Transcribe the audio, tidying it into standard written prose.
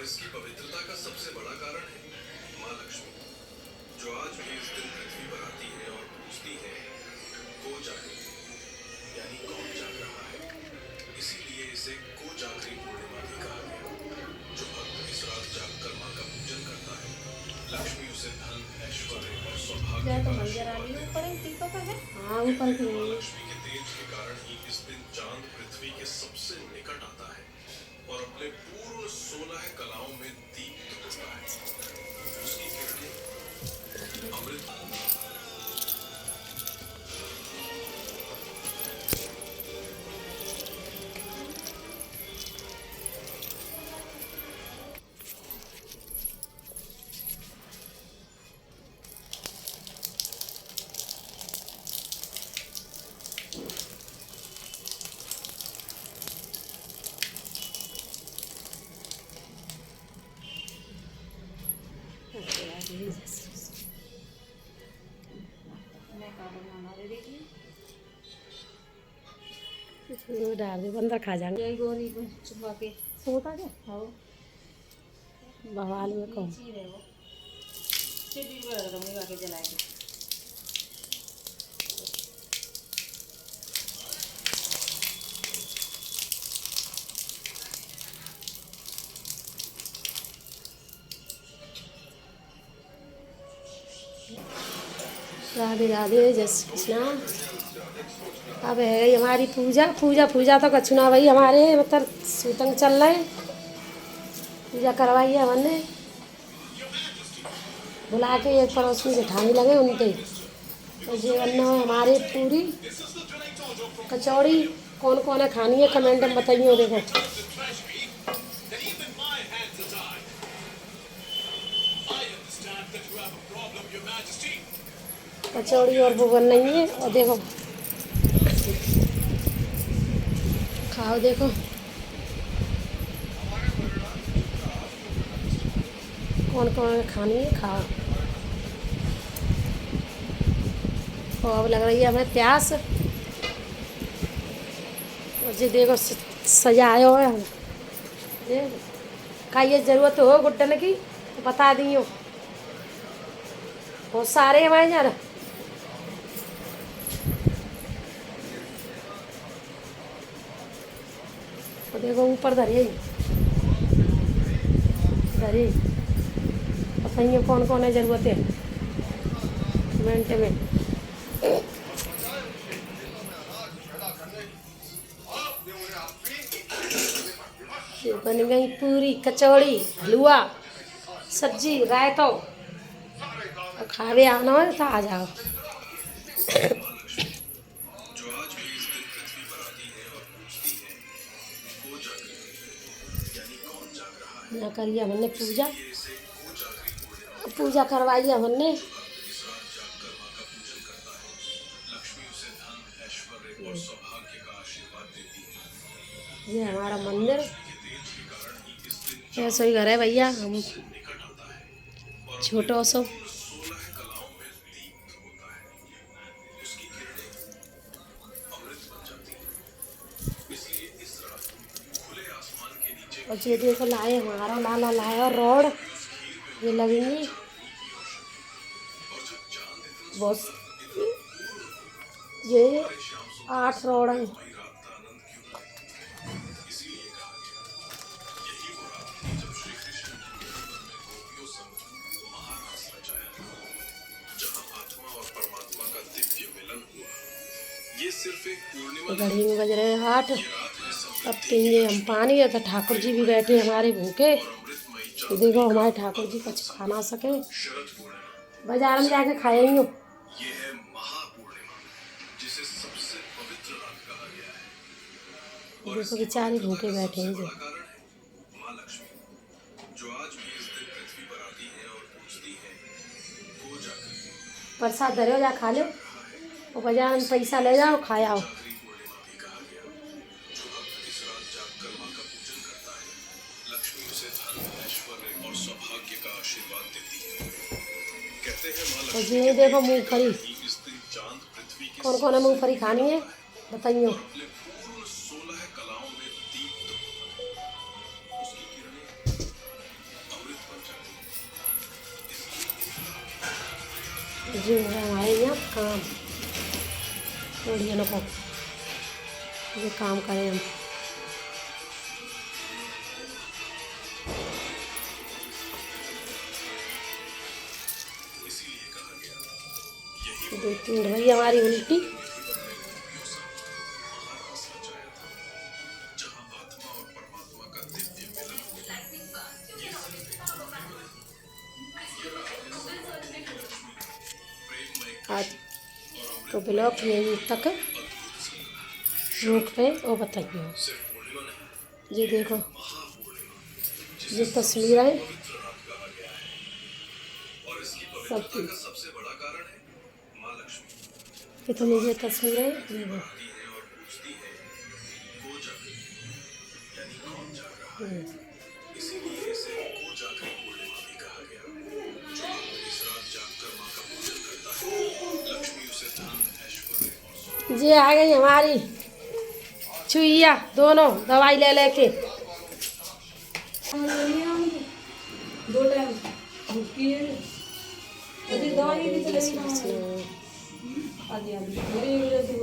इसकी पवित्रता का सबसे बड़ा कारण है माँ लक्ष्मी, जो आज भी इस दिन पृथ्वी पर आती है और पूछती है, को जागे, यानी कौन जाग रहा है। इसीलिए इसे कोजागरी पूर्णिमा भी कहा गया। जो भक्त इस रात जागकर माँ का पूजन करता है, लक्ष्मी उसे धन, ऐश्वर्य और सौभाग्य का आशीर्वाद देती है। हाँ ऊपर की माँ लक्ष्मी के तेज के कारण ही इस दिन चांद पृथ्वी के सबसे निकट आता है और अपने पूर्ण 16 कलाओं में दीप्त होता है। उसकी किरणें अमृत डाल दे बंदर खा जाएंगे। यही गोरी को चुपा के सोता क्या खाओ बवाल में कौन नीचे रहे वो सीढ़ी पर रख दूंगी आके जलाएंगे। राधे राधे जय श्री कृष्णा। अब है गई हमारी पूजा पूजा पूजा तो कछु ना भाई हमारे मतलब सूतंग चल रहे पूजा करवाई है हमने बुला के एक पड़ोस में जेठानी लगे उनके और ये बनना है हमारे पूरी कचौड़ी। कौन कौन है खानी है कमेंट में बताइए। देखो कचौड़ी और वो बन रही है और देखो खाओ देखो कौन कौन खानी है खाओ। और अब लग रही है हमें प्यास और जी देखो सजायो है हम देखो का ये ज़रूरत हो गुड्डन की तो बता दियो बहुत सारे हमारे यार। तो देखो ऊपर धरिए धरिए बताइए कौन कौन है ज़रूरत है कमेंट में। ये बन गई पूरी कचौड़ी हलवा सब्जी रायता और खावे आना है तो आ जाओ। जो आज भी इस दिन पृथ्वी पर आती है और पूछती है, को जागे, यानी कौन जाग रहा है। ना करिए हमने पूजा ये इसे कोजागरी पूर्णिमा पूजा करवाई हमने। इस रात जागकर माँ का पूजन करता है, लक्ष्मी उसे धन, ऐश्वर्य और सौभाग्य का आशीर्वाद देती है। ये हमारा मंदिर के तेज के कारण ही इस दिन ऐसा ही घर है भैया हम निकट आता है और छोटो सो 16 कलाओं में दीप्त होता है। उसकी किरणें अमृत बन जाती हैं। इसलिए इस रात खुले आसमान के नीचे और ये देखो लाए हमारा लाला लाया रॉड ये लगेंगी और जब चांद इतना बहुत ये 8 रॉड हैं। मई रात का आनंद क्यों ना लें? इसीलिए कहा गया, यही वो रात थी जब श्री कृष्ण ने वृंदावन में गोपियों संग महारास रचाया, जहाँ आत्मा और परमात्मा का दिव्य मिलन हुआ। ये सिर्फ एक पूर्णिमा घड़ी में बज रहे हैं 8। की रात है, सब अब पीएंगे हम पानी है तो ठाकुर जी भी बैठे हमारे भूखे। अमृतमयी तो देखो हमारे ठाकुर जी कुछ खा ना सके शरद पूर्णिमा। बाजार में जाके खाएंगे। ये है महापूर्णिमा, जिसे सबसे पवित्र रात कहा गया है। और देखो बेचारे भूखे बैठे हैं जो बड़ा कारण है माँ लक्ष्मी, जो आज भी इस दिन पृथ्वी पर आती है और पूछती है, को जाकर प्रसाद धरे हो जा खा लो और बाजार में पैसा ले जाओ खा आओ। जागरी पूर्णिमा भी कहा गया। जो भक्त इस रात जागकर माँ का पूजन करता है, लक्ष्मी उसे धन, ऐश्वर्य और सौभाग्य का आशीर्वाद देती है। कहते हैं माँ और लक्ष्मी ये देखो मूंगफली ही इस दिन चांद पृथ्वी के कौन कौन है मूंगफली खानी है बताइए। अपने पूर्ण 16 कलाओं में दीप्त होता है। उसकी किरणें जो है हमारे यहाँ काम ओढ़ियनों को ये काम करें हम। इसीलिए कहा गया यही दो तीन भाई हमारी उल्टी महारास रचाया था जहां आत्मा और परमात्मा का दिव्य मिलन होता है। ये प्रेममय आज तो ब्लॉग यहीं तक रोक रहे और बताइए। सिर्फ पूर्णिमा नहीं, ये देखो महापूर्णिमा ये तस्वीर है पवित्र रात कहा गया है और इसकी सबकी। पवित्रता का सबसे बड़ा कारण है माँ लक्ष्मी कितनी ये तस्वीर है ये देखो। आती है और पूछती है को जागृत यानी कौन जाग रहा है। इसीलिए इसे को जागृत पूर्णिमा भी कहा गया। जो इस रात जागकर माँ का पूजन करता है लक्ष्मी उसे धन ऐश्वर्य और सुख ये आ गई हमारी चुईया दोनों दवाई ले लेके। दो टाइम भूखी है दवाई भी चलेगी ना आदि आदि